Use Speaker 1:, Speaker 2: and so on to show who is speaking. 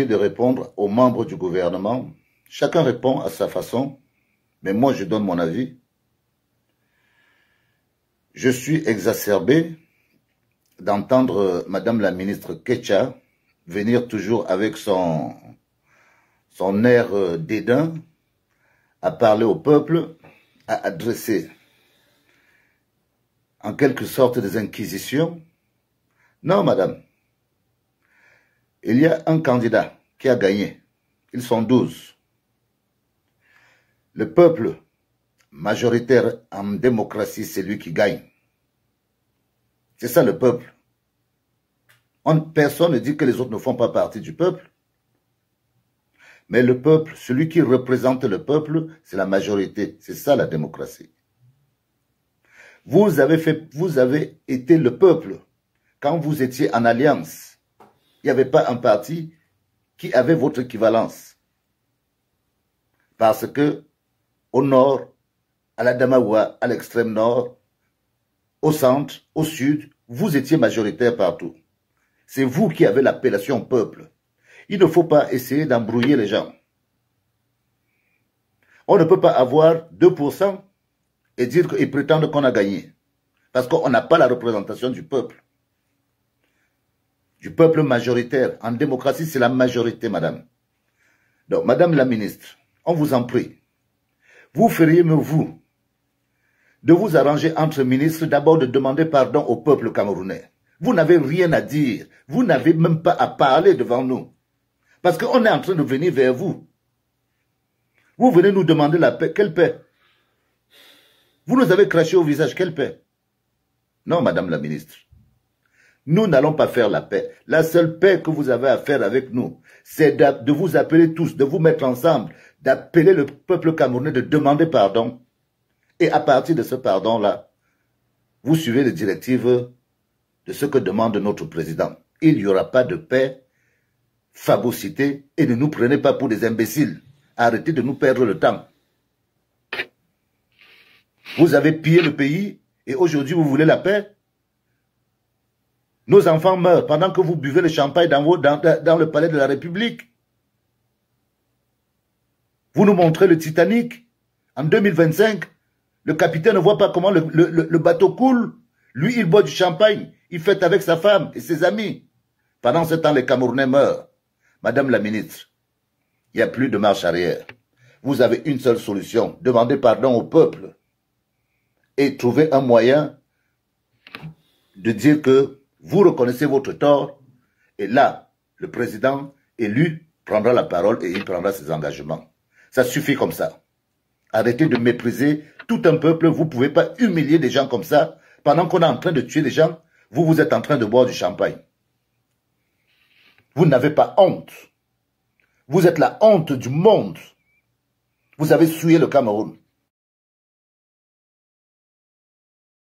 Speaker 1: de répondre aux membres du gouvernement. Chacun répond à sa façon, mais moi je donne mon avis. Je suis exacerbé d'entendre Madame la ministre Ketcha venir toujours avec son air dédain à parler au peuple, à adresser en quelque sorte des inquisitions. Non, madame. Il y a un candidat qui a gagné. Ils sont 12. Le peuple majoritaire en démocratie, c'est lui qui gagne. C'est ça le peuple. Personne ne dit que les autres ne font pas partie du peuple. Mais le peuple, celui qui représente le peuple, c'est la majorité. C'est ça la démocratie. Vous avez été le peuple. Quand vous étiez en alliance, il n'y avait pas un parti qui avait votre équivalence. Parce que au nord, à la Damawa, à l'extrême nord, au centre, au sud, vous étiez majoritaire partout. C'est vous qui avez l'appellation peuple. Il ne faut pas essayer d'embrouiller les gens. On ne peut pas avoir 2% et dire qu'ils prétendent qu'on a gagné. Parce qu'on n'a pas la représentation du peuple. Du peuple majoritaire. En démocratie, c'est la majorité, madame. Donc, madame la ministre, on vous en prie. Vous feriez mieux, vous, de vous arranger entre ministres, d'abord de demander pardon au peuple camerounais. Vous n'avez rien à dire. Vous n'avez même pas à parler devant nous. Parce qu'on est en train de venir vers vous. Vous venez nous demander la paix. Quelle paix? Vous nous avez craché au visage. Quelle paix? Non, madame la ministre. Nous n'allons pas faire la paix. La seule paix que vous avez à faire avec nous, c'est de vous appeler tous, de vous mettre ensemble, d'appeler le peuple camerounais, de demander pardon. Et à partir de ce pardon-là, vous suivez les directives de ce que demande notre président. Il n'y aura pas de paix, fabocité, et ne nous prenez pas pour des imbéciles. Arrêtez de nous perdre le temps. Vous avez pillé le pays et aujourd'hui vous voulez la paix? Nos enfants meurent pendant que vous buvez le champagne dans le palais de la République. Vous nous montrez le Titanic. En 2025, le capitaine ne voit pas comment le bateau coule. Lui, il boit du champagne. Il fête avec sa femme et ses amis. Pendant ce temps, les Camerounais meurent. Madame la ministre, il n'y a plus de marche arrière. Vous avez une seule solution. Demandez pardon au peuple. Et trouver un moyen de dire que vous reconnaissez votre tort, et là, le président élu prendra la parole et il prendra ses engagements. Ça suffit comme ça. Arrêtez de mépriser tout un peuple. Vous ne pouvez pas humilier des gens comme ça. Pendant qu'on est en train de tuer les gens, vous êtes en train de boire du champagne. Vous n'avez pas honte. Vous êtes la honte du monde. Vous avez souillé le Cameroun.